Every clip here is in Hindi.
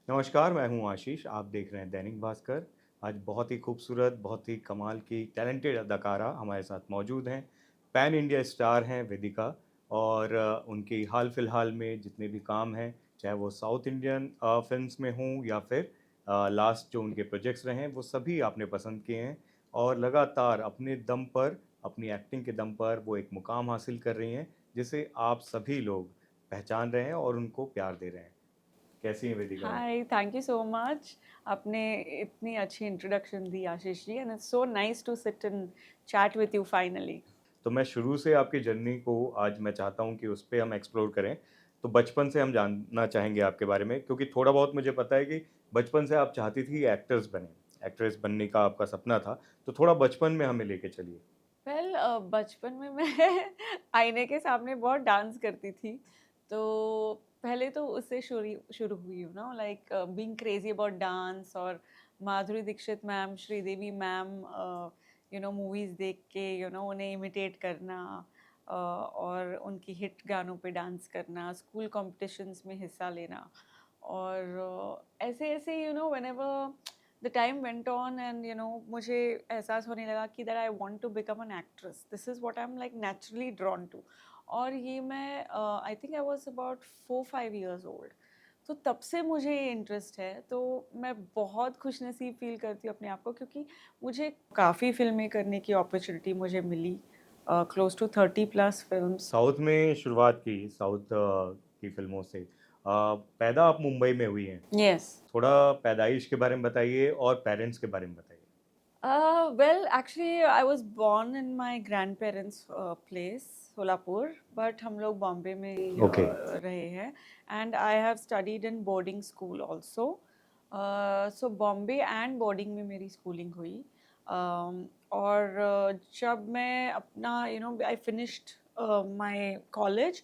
नमस्कार, मैं हूँ आशीष, आप देख रहे हैं दैनिक भास्कर। आज बहुत ही खूबसूरत, बहुत ही कमाल की टैलेंटेड अदाकारा हमारे साथ मौजूद हैं। पैन इंडिया स्टार हैं वेदिका और उनकी हाल-फिलहाल में जितने भी काम हैं, चाहे वो साउथ इंडियन फ़िल्म्स में हों या फिर लास्ट जो उनके प्रोजेक्ट्स रहे हैं, वो सभी आपने पसंद किए हैं और लगातार अपने दम पर, अपनी एक्टिंग के दम पर वो एक मुकाम हासिल कर रही हैं, जिसे आप सभी लोग पहचान रहे हैं और उनको प्यार दे रहे हैं। कैसी हैं वेदिका आप? Hi, thank you so much. आपने इतनी अच्छी इंट्रोडक्शन दी Ashish ji and it's so nice to sit and chat with you finally. तो मैं शुरू से आपकी जर्नी को आज मैं चाहता हूँ कि उस पे हम एक्सप्लोर करें। तो बचपन से हम जानना चाहेंगे आपके बारे में क्योंकि थोड़ा बहुत मुझे पता है कि बचपन से आप चाहती थी एक्टर्स बनें, एक्ट्रेस बनने का आपका सपना था। तो थोड़ा बचपन में हमें लेके चलिए। वेल बचपन में मैं आईने के सामने बहुत डांस करती थी। तो पहले तो उससे शुरू शुरू हुई हूँ ना, like being crazy about dance. और Madhuri Dixit ma'am, Sridevi ma'am, movies देख के उन्हें इमिटेट करना, और उनकी हिट गानों पे डांस करना, स्कूल कॉम्पिटिशन्स में हिस्सा लेना। और ऐसे ऐसे whenever the time went on and मुझे एहसास होने लगा कि that I want to become an actress, this is what I am like naturally drawn to. और ये मैं I think I was about 4-5 years old. तो तब से मुझे ये इंटरेस्ट है। तो मैं बहुत खुशनसीब फील करती हूँ अपने आप को, क्योंकि मुझे काफ़ी फ़िल्में करने की अपॉर्चुनिटी मुझे मिली, क्लोज टू 30+ फिल्म्स। साउथ में शुरुआत की, साउथ की फ़िल्मों से। पैदा आप मुंबई में हुई हैं। यस। थोड़ा पैदाइश के बारे में बताइए और पेरेंट्स के बारे में बताइए। Well, actually, I was born in my grandparents' place, Solapur, but हम लोग बॉम्बे में ही ओके। रहे हैं। And I have studied in boarding school also. So Bombay and boarding में मेरी स्कूलिंग हुई। और जब मैं अपना आई फिनिश्ड माय कॉलेज,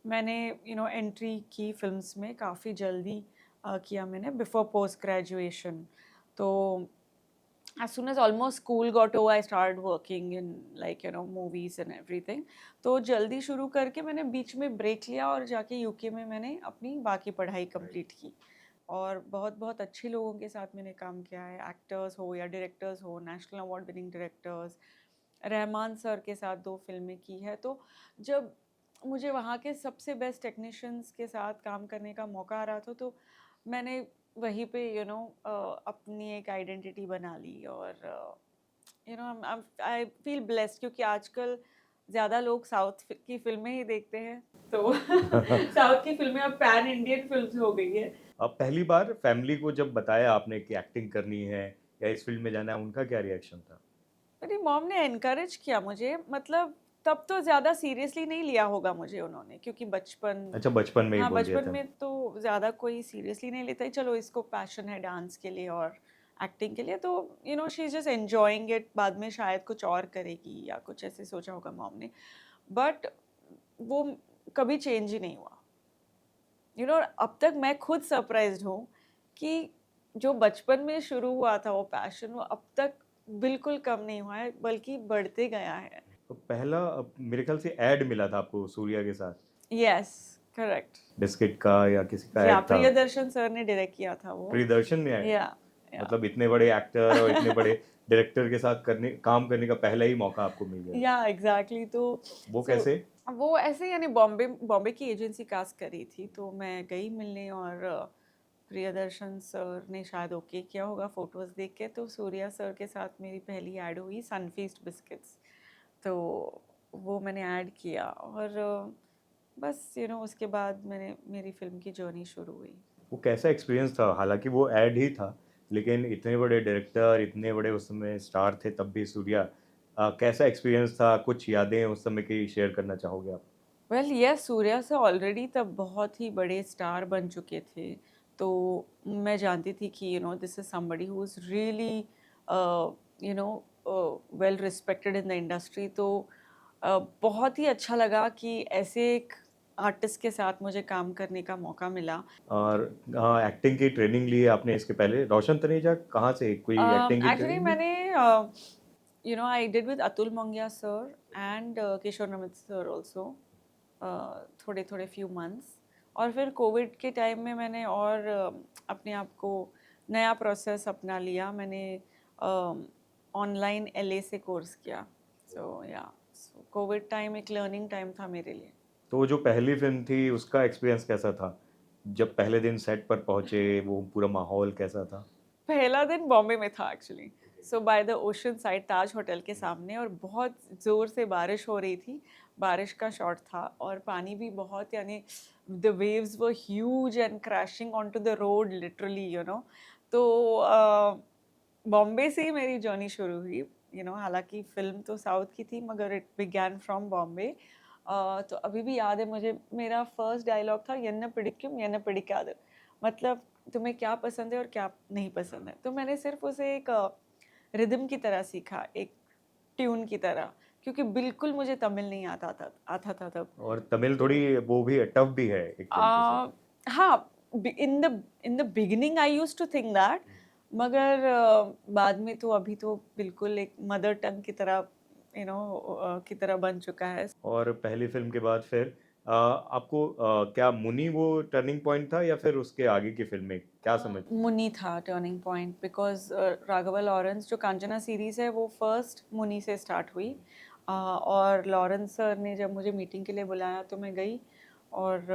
मैंने एंट्री की फिल्म्स में काफ़ी जल्दी किया मैंने, बिफोर पोस्ट ग्रेजुएशन। तो as soon as almost school got over, I started working in like movies and everything. तो जल्दी शुरू करके मैंने बीच में ब्रेक लिया और जाके यूके में मैंने अपनी बाकी पढ़ाई राइट। कंप्लीट की। और बहुत बहुत अच्छे लोगों के साथ मैंने काम किया है, एक्टर्स हो या डायरेक्टर्स हो, national award winning directors. Rahman sir के साथ 2 फिल्में की है। तो जब मुझे वहाँ के सबसे बेस्ट टेक्नीशियंस के साथ काम करने का मौका आ रहा था, तो मैंने वहीं पे अपनी एक आइडेंटिटी बना ली। और आई फील ब्लेस्ड, क्योंकि आजकल ज़्यादा लोग साउथ की फिल्में ही देखते हैं। तो साउथ की फिल्में अब पैन इंडियन फिल्म्स हो गई है। अब पहली बार फैमिली को जब बताया आपने कि एक्टिंग करनी है या इस फ़ील्ड में जाना है, उनका क्या रिएक्शन था? मेरी मॉम ने एनकरेज किया मुझे, मतलब तब तो ज़्यादा सीरियसली नहीं लिया होगा मुझे उन्होंने, क्योंकि बचपन। अच्छा, बचपन में ही हाँ, बोल दिया बचपन था। में तो ज़्यादा कोई सीरियसली नहीं लेता है, चलो इसको पैशन है डांस के लिए और एक्टिंग के लिए, तो she is just enjoying it, बाद में शायद कुछ और करेगी या कुछ ऐसे सोचा होगा मॉम ने। बट वो कभी चेंज ही नहीं हुआ। अब तक मैं खुद सरप्राइज़्ड हूँ कि जो बचपन में शुरू हुआ था वो पैशन, वो अब तक बिल्कुल कम नहीं हुआ है, बल्कि बढ़ते गया है। तो पहला मेरे ख़्याल से ऐड मिला था आपको सूर्या के साथ, यस, करेक्ट। बिस्किट का या किसी का या ऐड था। प्रियदर्शन सर ने डायरेक्ट किया था वो। प्रियदर्शन ने ऐड, या या मतलब इतने बड़े एक्टर और इतने बड़े डायरेक्टर के साथ काम करने का पहला ही मौका आपको मिल गया। या एग्जैक्टली। तो वो सो कैसे? वो ऐसे, यानी बॉम्बे बॉम्बे की एजेंसी कास्ट करी थी, तो मैं गई मिलने। और प्रियदर्शन सर ने शायद ओके किया होगा फोटोज़ देख के, तो सूर्या सर के साथ मेरी पहली ऐड हुई, सनफीस्ट बिस्किट्स। तो वो मैंने ऐड किया। और बस उसके बाद मैंने मेरी फ़िल्म की जर्नी शुरू हुई। वो कैसा एक्सपीरियंस था? हालाँकि वो ऐड ही था, लेकिन इतने बड़े डायरेक्टर, इतने बड़े उस समय स्टार थे तब भी सूर्या। कैसा एक्सपीरियंस था? कुछ यादें उस समय की शेयर करना चाहोगे आप? Well yes, Surya sir already तब बहुत ही बड़े स्टार बन चुके थे। तो मैं जानती थी कि this is somebody who is really well respected in the industry. तो बहुत ही अच्छा लगा कि ऐसे एक आर्टिस्ट के साथ मुझे काम करने का मौका मिला। और एक्टिंग की ट्रेनिंग ली है आपने इसके पहले? रोशन तनेजा कहाँ से कोई एक्टिंग की एक्चुअली ट्रेनिंग ली? मैंने I did with Atul Mangia sir and Kishore Namit sir also, थोड़े थोड़े फ्यू मंथ्स। और फिर कोविड के टाइम में मैंने और अपने आप को नया प्रोसेस अपना लिया। मैंने ऑनलाइन एलए से कोर्स किया। सो या कोविड टाइम एक लर्निंग टाइम था मेरे लिए। तो वो जो पहली फिल्म थी उसका एक्सपीरियंस कैसा था? जब पहले दिन सेट पर पहुंचे, वो पूरा माहौल कैसा था? पहला दिन बॉम्बे में था actually. So by the ocean side Taj hotel के सामने, और बहुत ज़ोर से बारिश हो रही थी। बारिश का शॉट था और पानी भी बहुत, यानी the waves were huge and crashing onto the road literally, you know. तो बॉम्बे से ही मेरी जर्नी शुरू हुई, यू नो। हालांकि फिल्म तो साउथ की थी मगर इट बिगैन फ्रॉम बॉम्बे। तो अभी भी याद है मुझे, मेरा फर्स्ट डायलॉग था यन्न पिडिक्कुम यन्न पिडिक्कादु, मतलब तुम्हें क्या पसंद है और क्या नहीं पसंद है। तो मैंने सिर्फ उसे एक रिदम की तरह सीखा, एक ट्यून की तरह, क्योंकि बिल्कुल मुझे तमिल नहीं आता था तब। और तमिल थोड़ी वो भी टफ भी है एक तरीके से। हाँ, in the beginning I used to think that, मगर बाद में तो अभी तो बिल्कुल एक मदर टंग की तरह, यू नो, की तरह बन चुका है। और पहली फिल्म के बाद फिर आपको क्या मुनी वो टर्निंग पॉइंट था या फिर उसके आगे की फिल्में क्या समझ? मुनी था turning point, because Raghava Lawrence जो कांचना सीरीज़ है वो फर्स्ट मुनी से स्टार्ट हुई। और लॉरेंस सर ने जब मुझे मीटिंग के लिए बुलाया तो मैं गई, और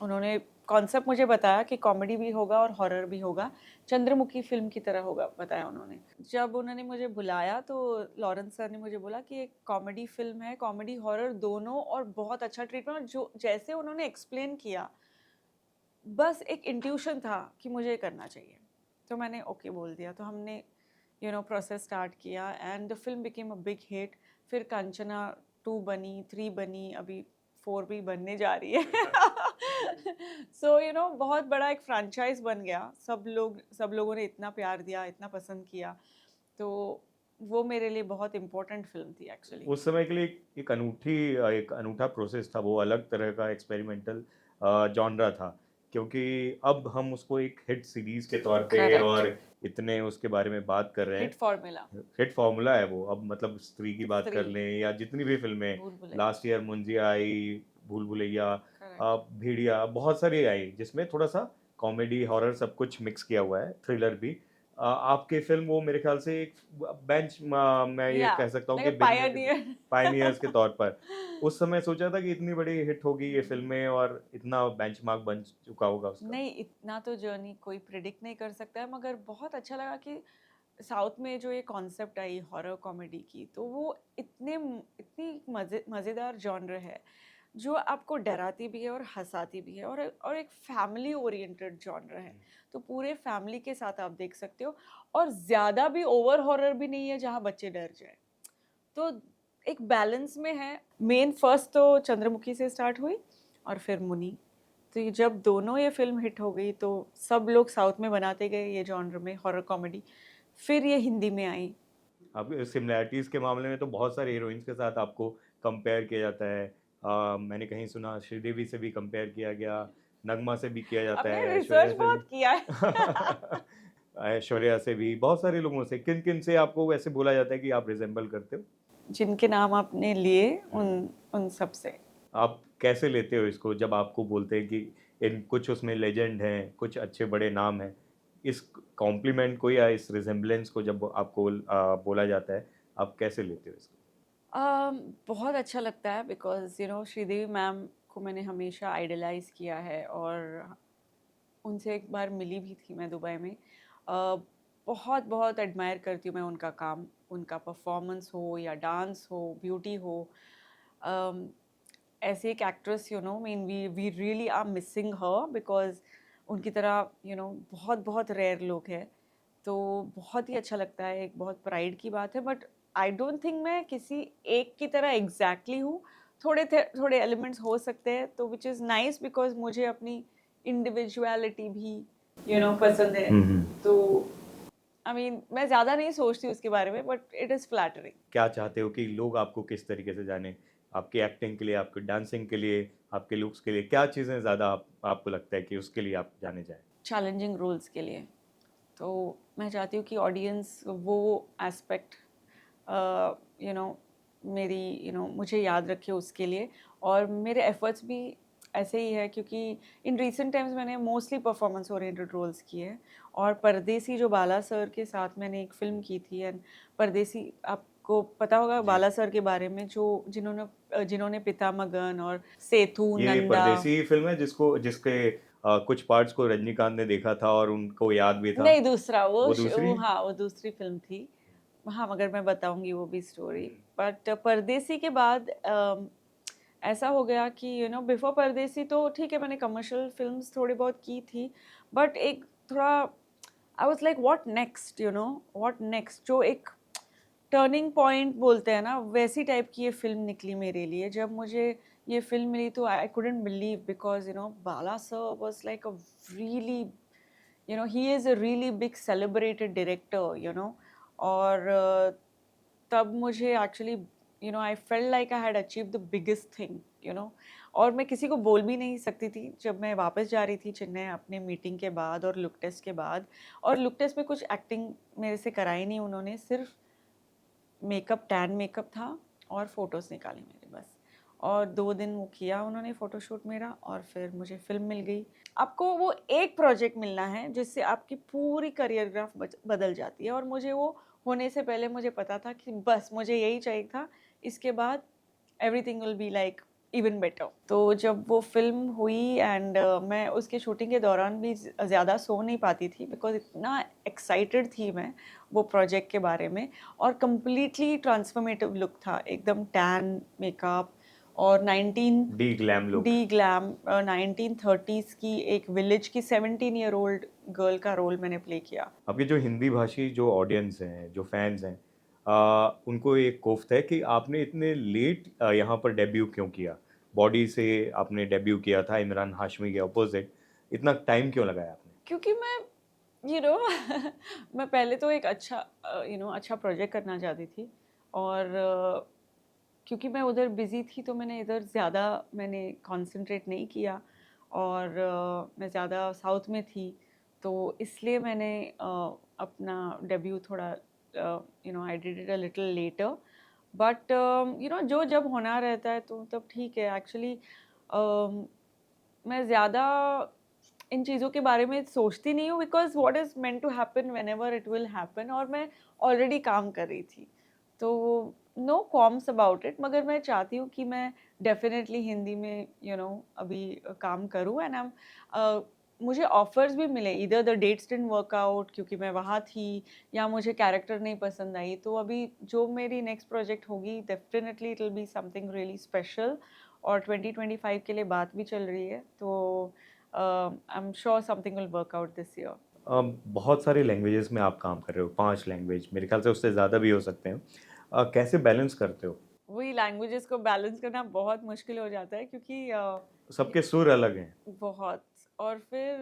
उन्होंने कॉन्सेप्ट मुझे बताया कि कॉमेडी भी होगा और हॉरर भी होगा, चंद्रमुखी फिल्म की तरह होगा, बताया उन्होंने। जब उन्होंने मुझे बुलाया तो लॉरेंस सर ने मुझे बोला कि एक कॉमेडी फिल्म है, कॉमेडी हॉरर दोनों, और बहुत अच्छा ट्रीटमेंट। और जो जैसे उन्होंने एक्सप्लेन किया, बस एक इंट्यूशन था कि मुझे करना चाहिए, तो मैंने ओके बोल दिया। तो हमने प्रोसेस स्टार्ट किया and the film became a big hit. फिर कांचना 2 बनी, 3 बनी, अभी 4 भी बनने जा रही है। सो बहुत बड़ा एक फ्रेंचाइज बन गया। सब लोगों ने इतना प्यार दिया, इतना पसंद किया, तो वो मेरे लिए बहुत इम्पोर्टेंट फिल्म थी एक्चुअली। उस समय के लिए एक अनूठा प्रोसेस था, वो अलग तरह का एक्सपेरिमेंटल जॉनरा था, क्योंकि अब हम उसको एक हिट सीरीज के तौर पे करेक्ट, और इतने उसके बारे में बात कर रहे हिट हैं। फॉर्मूला, हिट फॉर्मूला है वो। अब मतलब स्त्री की बात कर स्त्री, लें या जितनी भी फिल्में भूल भुलैया, लास्ट ईयर मुंजिया आई, भूल भुलैया, करेक्ट। भेड़िया, बहुत सारी आई जिसमें थोड़ा सा कॉमेडी हॉरर सब कुछ मिक्स किया हुआ है, थ्रिलर भी। आपकी फिल्म वो मेरे ख्याल से एक बेंच, मैं ये या कह सकता हूँ कि लाइक बिगनर के पायनियर। पायनियर्स के तौर पर उस समय सोचा था कि इतनी बड़ी हिट होगी ये फिल्में और इतना बेंचमार्क बन चुका होगा उसका। नहीं, इतना तो जर्नी कोई प्रिडिक्ट नहीं कर सकता है, मगर बहुत अच्छा लगा कि साउथ में जो ये कॉन्सेप्ट आई हॉरर कॉमेडी की, तो वो इतनी मज़ेदार जॉनर है, जो आपको डराती भी है और हंसाती भी है, और एक फैमिली ओरिएंटेड जॉनर है। तो पूरे फैमिली के साथ आप देख सकते हो, और ज़्यादा भी ओवर हॉरर भी नहीं है जहाँ बच्चे डर जाए। तो एक बैलेंस में है। मेन फर्स्ट तो चंद्रमुखी से स्टार्ट हुई और फिर मुनी। तो ये जब दोनों ये फिल्म हिट हो गई तो सब लोग साउथ में बनाते गए ये जॉनर में हॉरर कॉमेडी, फिर ये हिंदी में आई। अब सिमिलैरिटीज के मामले में तो बहुत सारे हीरोइंस के साथ आपको कंपेयर किया जाता है। मैंने कहीं सुना श्रीदेवी से भी कंपेयर किया गया, नगमा से भी किया जाता आपने है, ऐश्वर्या रिसर्च से भी। बहुत किया है। ऐश्वर्या से भी, बहुत सारे लोगों से, किन किन से आपको वैसे बोला जाता है कि आप रिजेंबल करते हो? जिनके नाम आपने लिए उन उन सब से। आप कैसे लेते हो इसको जब आपको बोलते हैं कि इन कुछ उसमें लेजेंड हैं, कुछ अच्छे बड़े नाम हैं, इस कॉम्प्लीमेंट को या इस रिजेम्बलेंस को जब आपको बोला जाता है, आप कैसे लेते हो इसको? बहुत अच्छा लगता है, बिकॉज श्रीदेवी मैम को मैंने हमेशा आइडलाइज किया है, और उनसे एक बार मिली भी थी मैं दुबई में। बहुत बहुत एडमायर करती हूँ मैं उनका काम, उनका परफॉर्मेंस हो या डांस हो, ब्यूटी हो। um, ऐसे एक actress, mean we really are missing her, because उनकी तरह बहुत बहुत रेयर लोग हैं। तो बहुत ही अच्छा लगता है, एक बहुत प्राइड की बात है। बट आई डोंट थिंक मैं किसी एक की तरह एग्जैक्टली हूँ। थोड़े एलिमेंट्स हो सकते हैं, तो विच इज़ नाइस, बिकॉज मुझे अपनी इंडिविजुअलिटी भी पसंद है। तो आई मीन मैं ज़्यादा नहीं सोचती उसके बारे में, बट इट इज़ फ्लैटरिंग। क्या चाहते हो कि लोग आपको किस तरीके से जाने? आपकी एक्टिंग के लिए, आपकी डांसिंग के लिए, आपके लुक्स के लिए, क्या चीज़ें ज़्यादा आपको लगता है कि उसके लिए आप जाने जाएँ? चैलेंजिंग रोल्स के लिए। तो मैं चाहती हूँ कि ऑडियंस वो एस्पेक्ट यू नो मेरी मुझे याद रखे उसके लिए, और मेरे एफर्ट्स भी ऐसे ही है, क्योंकि इन रीसेंट टाइम्स मैंने मोस्टली परफॉर्मेंस ओरिएंटेड रोल्स किए हैं। और परदेसी जो बाला सर के साथ मैंने एक फ़िल्म की थी, एंड परदेसी आपको पता होगा जी। बाला सर के बारे में, जो जिन्होंने पिता मगन और सेतु, ये नंदा। परदेसी फ़िल्म है जिसके कुछ पार्ट्स को रजनीकांत ने देखा था और उनको याद भी था। नहीं, दूसरा वो दूसरी वो है? हाँ, वो दूसरी फ़िल्म थी। हाँ, मगर मैं बताऊँगी वो भी स्टोरी। हुँ। बट परदेसी के बाद ऐसा हो गया कि बिफोर परदेसी तो ठीक है, मैंने कमर्शियल फ़िल्म्स थोड़ी बहुत की थी, बट एक थोड़ा I was like what next, what next, जो एक टर्निंग पॉइंट बोलते हैं ना, वैसी टाइप की ये फ़िल्म निकली मेरे लिए। जब मुझे ये फ़िल्म मिली तो I couldn't believe, because Bala sir was like a really, he is a really big celebrated director, और तब मुझे actually I felt like I had achieve the biggest thing, और मैं किसी को बोल भी नहीं सकती थी। जब मैं वापस जा रही थी चेन्नई अपने मीटिंग के बाद और लुक टेस्ट के बाद, और लुक टेस्ट में कुछ एक्टिंग मेरे से कराई नहीं उन्होंने, सिर्फ मेकअप, टैन मेकअप था और फ़ोटोज़ निकाली मेरे बस। और 2 दिन वो किया उन्होंने फ़ोटोशूट मेरा, और फिर मुझे फ़िल्म मिल गई। आपको वो एक प्रोजेक्ट मिलना है जिससे आपकी पूरी करियर ग्राफ बदल जाती है, और मुझे वो होने से पहले मुझे पता था कि बस मुझे यही चाहिए था, इसके बाद everything will be like even better. तो जब वो फ़िल्म हुई, एंड मैं उसके शूटिंग के दौरान भी ज़्यादा सो नहीं पाती थी, बिकॉज़ इतना एक्साइटेड थी मैं वो प्रोजेक्ट के बारे में। और कंप्लीटली ट्रांसफॉर्मेटिव लुक था, एकदम टैन मेकअप, और 19 D glam look. D glam 1930s की एक विलेज की 17 ईयर ओल्ड गर्ल का रोल मैंने प्ले किया। आपकी जो हिंदी भाषी जो ऑडियंस हैं, जो फैन्स हैं, उनको एक कोफ्त है कि आपने इतने लेट यहाँ पर डेब्यू क्यों किया? बॉडी से आपने डेब्यू किया था इमरान हाशमी के अपोज़िट, इतना टाइम क्यों लगाया आपने? क्योंकि मैं यू नो मैं पहले तो एक अच्छा अच्छा प्रोजेक्ट करना चाहती थी, और क्योंकि मैं उधर बिज़ी थी तो मैंने इधर ज़्यादा मैंने कंसंट्रेट नहीं किया, और मैं ज़्यादा साउथ में थी, तो इसलिए मैंने अपना डेब्यू थोड़ा I did it a little letter. But जो जब होना रहता है तो तब ठीक है एक्चुअली। मैं ज़्यादा इन चीज़ों के बारे में सोचती नहीं हूँ, because what is meant to happen whenever it will happen, और मैं ऑलरेडी काम कर रही थी। तो नो क्वाल्म्स अबाउट इट, मगर मैं चाहती हूँ कि मैं डेफ़िनेटली हिंदी में अभी काम करूँ, एंड मुझे ऑफ़र्स भी मिले, either the dates didn't work out क्योंकि मैं वहाँ थी, या मुझे कैरेक्टर नहीं पसंद आई। तो अभी जो मेरी नेक्स्ट प्रोजेक्ट होगी definitely it will be something really special, और 2025 के लिए बात भी चल रही है, तो I am sure something will work out this year. बहुत सारी लैंग्वेजेज़ में आप काम कर रहे हो, 5 लैंग्वेज, मेरे ख़्याल से उससे ज़्यादा भी हो सकते हैं। कैसे बैलेंस करते हो? वही लैंग्वेजेस को बैलेंस करना बहुत मुश्किल हो जाता है, क्योंकि सबके सुर अलग हैं। बहुत। और फिर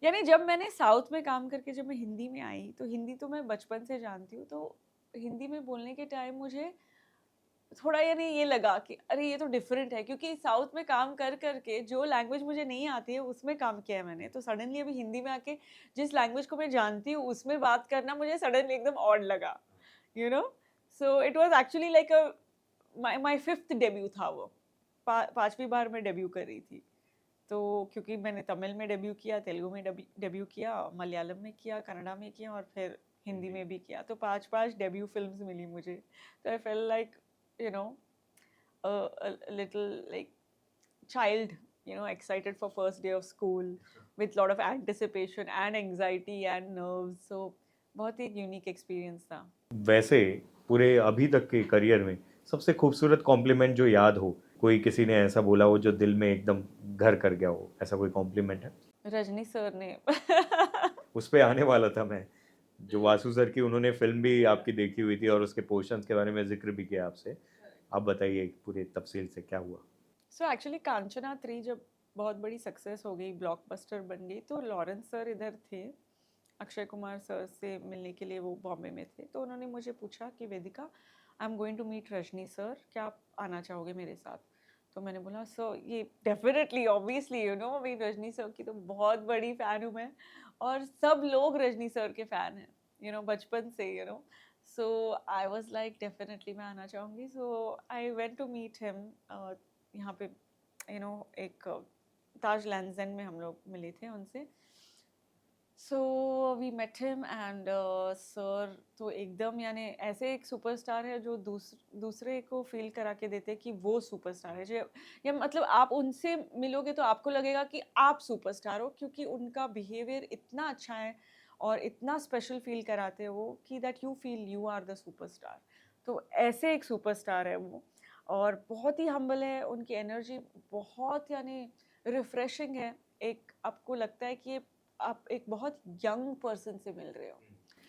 यानी जब मैंने साउथ में काम करके जब मैं हिंदी में आई, तो हिंदी तो मैं बचपन से जानती हूँ, तो हिंदी में बोलने के टाइम मुझे थोड़ा यानी ये लगा कि अरे ये तो डिफरेंट है, क्योंकि साउथ में काम कर करके जो लैंग्वेज मुझे नहीं आती है उसमें काम किया है मैंने, तो सडनली अभी हिंदी में आके जिस लैंग्वेज को मैं जानती हूँ उसमें बात करना मुझे सडनली एकदम ऑड लगा, you know. So it was actually like a my my fifth debut था वो। 5वीं बार मैं डेब्यू कर रही थी। तो क्योंकि मैंने तमिल में डेब्यू किया, तेलुगु में डेब्यू किया, मलयालम में किया, कन्नड़ा में किया, और फिर हिंदी में भी किया, तो 5-5 डेब्यू फ़िल्म्स मिली मुझे। तो I felt like you know a little like child, excited for first day of school with lot of anticipation and anxiety and nerves. So बहुत ही एक यूनिक एक्सपीरियंस था। वैसे पूरे अभी तक के करियर में सबसे खूबसूरत कॉम्प्लीमेंट जो याद हो, कोई किसी ने ऐसा बोला हो जो दिल में एकदम घर कर गया हो, ऐसा कोई कॉम्प्लीमेंट है? रजनी सर ने उस पे आने वाला था मैं। जो वासु सर की उन्होंने फ़िल्म भी आपकी देखी हुई थी और उसके पोर्शंस के बारे में ज़िक्र भी किया आपसे। आप बताइए पूरी तफ़सील से क्या हुआ? सो एक्चुअली कांचना 3 जब बहुत बड़ी सक्सेस हो गई, ब्लॉकबस्टर बन गई, तो लॉरेंस सर इधर थे, अक्षय कुमार सर से मिलने के लिए वो बॉम्बे में थे, तो उन्होंने मुझे पूछा कि Vedika, I am going to meet Rajni sir, क्या आप आना चाहोगे मेरे साथ? तो मैंने बोला सर ये डेफिनेटली ऑब्वियसली अभी रजनी सर की तो बहुत बड़ी फ़ैन हूँ मैं, और सब लोग रजनी सर के फ़ैन हैं, बचपन से, so I was like definitely मैं आना चाहूँगी। So I went to meet him यहाँ पे एक ताज लैंड्स एंड में हम लोग मिले थे उनसे. So we met him and sir तो एकदम यानी ऐसे एक सुपरस्टार है जो दूसरे को फील करा के देते कि वो सुपरस्टार है. जो या मतलब आप उनसे मिलोगे तो आपको लगेगा कि आप सुपरस्टार हो, क्योंकि उनका बिहेवियर इतना अच्छा है और इतना स्पेशल फील कराते हैं वो कि that you feel you are the superstar. तो ऐसे एक सुपरस्टार है वो, और बहुत ही हम्बल है. उनकी एनर्जी बहुत यानी रिफ्रेशिंग है. एक आपको लगता है कि आप एक बहुत यंग पर्सन से मिल रहे हो,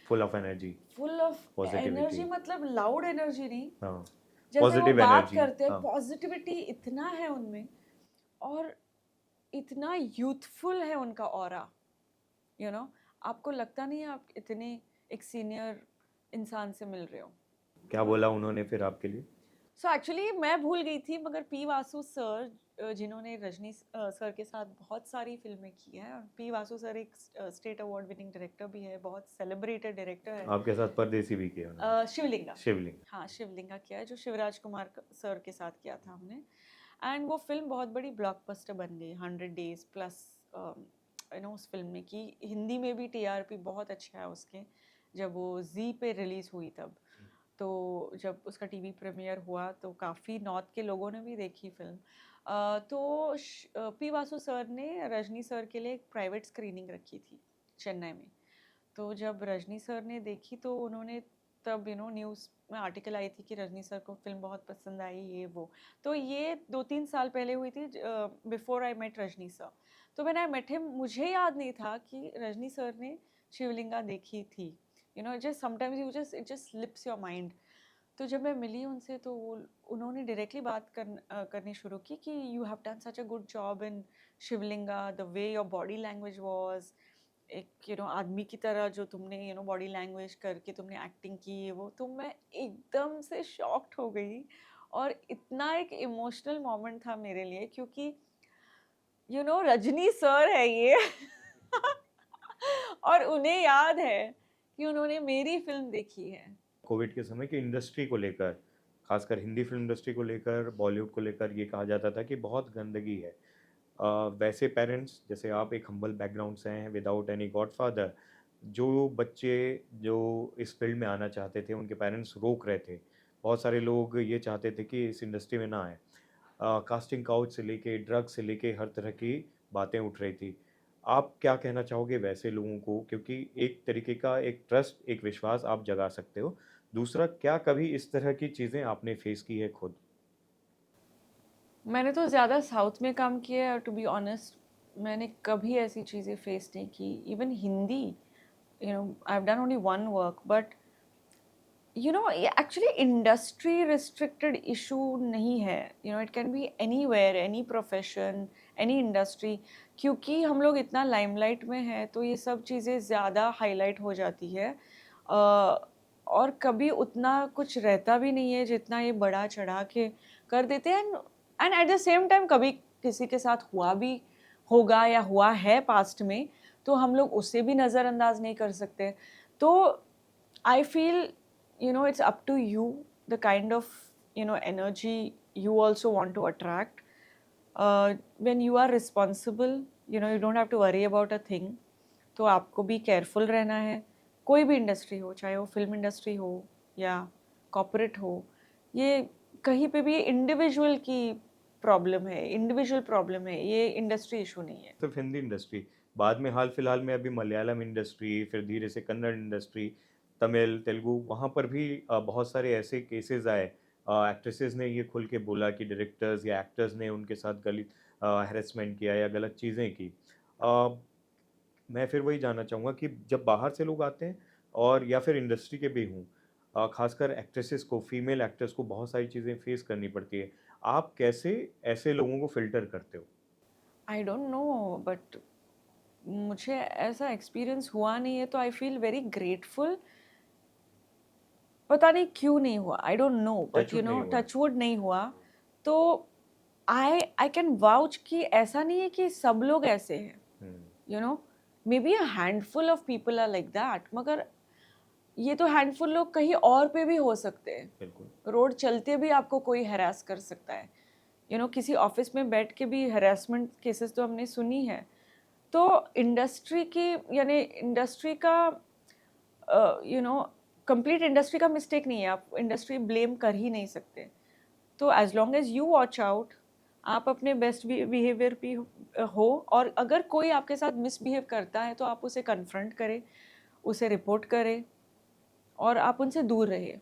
full of energy, full of positivity. Energy. मतलब लाउड एनर्जी नहीं, हाँ, जैसे वो पॉजिटिव बात एनर्जी. करते हैं हाँ, पॉजिटिविटी इतना है उनमें, और इतना यूथफुल है उनका ऑरा. आपको लगता नहीं है आप इतने एक सीनियर इंसान से मिल रहे हो. क्या बोला उन्होंने फिर आपके लिए? सो एक्चुअली मैं भूल गई थी, मगर पी वासु सर जिन्होंने रजनी सर के साथ बहुत सारी फिल्में की हैं, और पी वासु सर एक स्टेट अवार्ड विनिंग डायरेक्टर भी है, बहुत सेलिब्रेटेड डायरेक्टर है. आपके साथ परदेसी भी किया उन्होंने? शिवलिंगा. शिवलिंग. हाँ, शिवलिंगा किया है, जो शिवराज कुमार सर के साथ किया था हमने. एंड वो फिल्म बहुत बड़ी ब्लॉकबस्टर बन गई, 100 days प्लस उस फिल्म ने की. हिंदी में भी टीआरपी बहुत अच्छा है उसके, जब वो जी पे रिलीज़ हुई तब. तो जब उसका टीवी प्रीमियर हुआ तो काफ़ी नॉर्थ के लोगों ने भी देखी फिल्म. तो पी वासु सर ने रजनी सर के लिए एक प्राइवेट स्क्रीनिंग रखी थी चेन्नई में. तो जब रजनी सर ने देखी तो उन्होंने तब न्यूज़ में आर्टिकल आई थी कि रजनी सर को फिल्म बहुत पसंद आई, ये वो. तो ये 2-3 साल पहले हुई थी, before I met Rajni sir. तो व्हेन आई मेट हिम मुझे याद नहीं था कि रजनी सर ने शिवलिंगा देखी थी. Just sometimes it just slips your mind. तो जब मैं मिली उनसे तो उन्होंने डायरेक्टली बात करनी शुरू की कि you have done such a good job in Shivalinga, the way your body language was, एक आदमी की तरह जो तुमने बॉडी लैंग्वेज करके तुमने एक्टिंग की है वो. तो मैं एकदम से शॉक्ड हो गई, और इतना एक इमोशनल मोमेंट था मेरे लिए, क्योंकि रजनी सर है ये और उन्हें याद है कि उन्होंने मेरी फिल्म देखी है. कोविड के समय की इंडस्ट्री को लेकर, खासकर हिंदी फिल्म इंडस्ट्री को लेकर, बॉलीवुड को लेकर ये कहा जाता था कि बहुत गंदगी है. वैसे पेरेंट्स जैसे आप एक हम्बल बैकग्राउंड से हैं, विदाउट एनी गॉडफादर, जो बच्चे जो इस फील्ड में आना चाहते थे उनके पेरेंट्स रोक रहे थे. बहुत सारे लोग ये चाहते थे कि इस इंडस्ट्री में ना आए. कास्टिंग काउच से लेके ड्रग्स से लेके हर तरह की बातें उठ रही थी. आप क्या कहना चाहोगे वैसे लोगों को, क्योंकि एक तरीके का एक ट्रस्ट, एक विश्वास आप जगा सकते हो. दूसरा, क्या कभी इस तरह की चीज़ें आपने फेस की है खुद? मैंने तो ज़्यादा साउथ में काम किया है, टू बी ऑनेस्ट. मैंने कभी ऐसी चीज़ें फेस नहीं की. Even Hindi, I have done only one work, but actually industry restricted issue नहीं है. It can be anywhere, any profession, any industry. क्योंकि हम लोग इतना लाइमलाइट में हैं तो ये सब चीज़ें ज़्यादा हाईलाइट हो जाती है. और कभी उतना कुछ रहता भी नहीं है जितना ये बढ़ा चढ़ा के कर देते हैं. And at the same time कभी किसी के साथ हुआ भी होगा या हुआ है पास्ट में, तो हम लोग उसे भी नज़रअंदाज नहीं कर सकते. तो I feel it's up to you, the kind of energy you also want to attract. When you are responsible, you don't have to worry about a thing. तो आपको भी केयरफुल रहना है. कोई भी इंडस्ट्री हो, चाहे वो फिल्म इंडस्ट्री हो या कॉर्पोरेट हो, ये कहीं पे भी इंडिविजुअल की प्रॉब्लम है, इंडिविजुअल प्रॉब्लम है, ये इंडस्ट्री इशू नहीं है. सिर्फ हिंदी इंडस्ट्री, बाद में हाल फिलहाल में अभी मलयालम इंडस्ट्री, फिर धीरे से कन्नड़ इंडस्ट्री, तमिल, तेलुगु, वहाँ पर भी बहुत सारे ऐसे केसेस आए. एक्ट्रेसेस ने ये खुल के बोला कि डायरेक्टर्स या एक्टर्स ने उनके साथ गलत हैरेसमेंट किया या गलत चीज़ें की. अ, मैं फिर वही जानना चाहूँगा कि जब बाहर से लोग आते हैं और या फिर इंडस्ट्री के भी हों, खासकर एक्ट्रेसेस को, फीमेल एक्टर्स को बहुत सारी चीज़ें फेस करनी पड़ती है. आप कैसे ऐसे लोगों को फ़िल्टर करते हो? आई डोंट नो, बट मुझे ऐसा एक्सपीरियंस हुआ नहीं है, तो आई फील वेरी ग्रेटफुल. पता नहीं क्यों नहीं हुआ, I don't know, but touchwood नहीं हुआ. टचवुड नहीं हुआ. तो आई कैन वाउच कि ऐसा नहीं है कि सब लोग ऐसे हैं. Maybe a handful of people are like that, मगर ये तो हैंडफुल लोग कहीं और पे भी हो सकते हैं. बिल्कुल. रोड चलते भी आपको कोई हरास कर सकता है. किसी ऑफिस में बैठ के भी हरासमेंट केसेस तो हमने सुनी है। तो इंडस्ट्री की यानी इंडस्ट्री का कंप्लीट इंडस्ट्री का मिस्टेक नहीं है, आप इंडस्ट्री ब्लेम कर ही नहीं सकते। तो as long as you watch out, आप अपने बेस्ट बिहेवियर भी हो, और अगर कोई आपके साथ मिसबिहेव करता है तो आप उसे कन्फ्रंट करें, उसे रिपोर्ट करें, और आप उनसे दूर रहिए।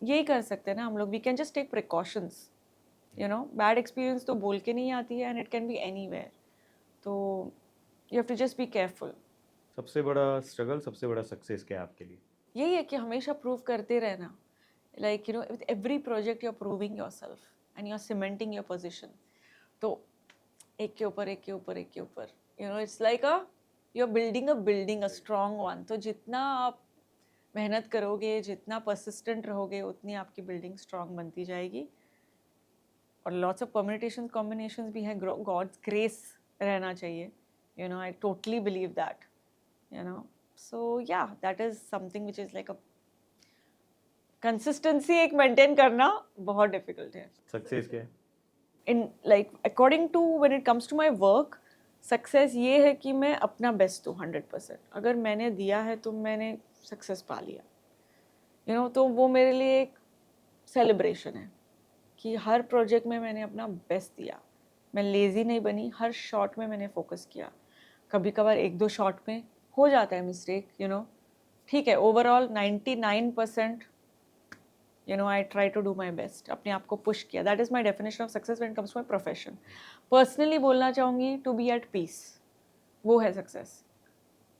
यही कर सकते हैं ना हम लोग। We can just take precautions. Bad experience तो बोल के नहीं आती है, and it can be anywhere. तो you have to just be careful. सबसे बड़ा स्ट्रगल, सबसे बड़ा सक्सेस क्या है आपके लिए? यही है कि हमेशा प्रूव करते रहना। Like with every project you are proving yourself and you are cementing your position. तो एक के ऊपर एक के ऊपर एक के ऊपर, it's like you are building a strong one. तो जितना आप मेहनत करोगे, जितना परसिस्टेंट रहोगे, उतनी आपकी बिल्डिंग स्ट्रॉन्ग बनती जाएगी। और लॉट्स ऑफ परम्यूटेशन कॉम्बिनेशंस भी हैं। गॉड्स ग्रेस रहना चाहिए। I totally believe that. So yeah, that is something which is like a consistency एक maintain करना बहुत difficult है। सक्सेस क्या है? In like according to when it comes to my work, success ये है कि मैं अपना best दूँ 100%। अगर मैंने दिया है तो मैंने success पा लिया। तो वो मेरे लिए एक celebration है कि हर project में मैंने अपना best दिया। मैं lazy नहीं बनी, हर shot में मैंने focus किया। कभी कभार एक दो shot में हो जाता है mistake। ठीक है, overall 99% I try to do my best. अपने आप को पुश किया। That is my definition of success when it comes to my profession. Personally बोलना चाहूँगी, टू बी एट पीस, वो है success.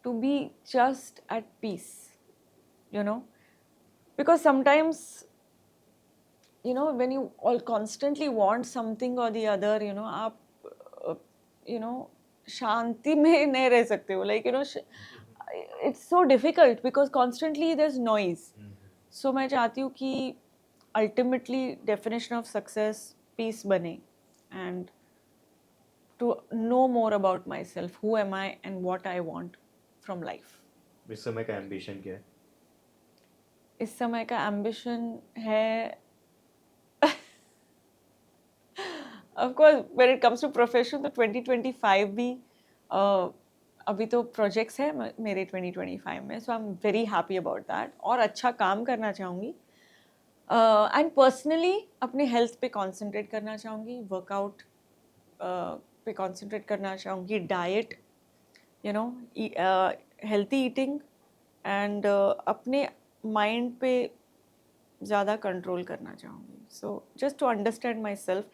To be just at peace, because sometimes when you all constantly want something or the other, आप शांति में नहीं रह सकते हो। Like it's so difficult because constantly there's noise. So मैं चाहती हूँ कि ultimately definition of success peace बने, and to know more about myself, who am I and what I want from life. इस समय का एम्बिशन क्या है? इस समय का ambition है of course when it comes to profession, तो 2025 भी अभी तो प्रोजेक्ट्स है मेरे 2025 में, so I am very happy about that. और अच्छा काम करना चाहूँगी, एंड पर्सनली अपने हेल्थ पे कंसंट्रेट करना चाहूँगी, वर्कआउट पे कंसंट्रेट करना चाहूँगी, डाइट, हेल्थी ईटिंग, एंड अपने माइंड पे ज़्यादा कंट्रोल करना चाहूँगी। So just to understand my self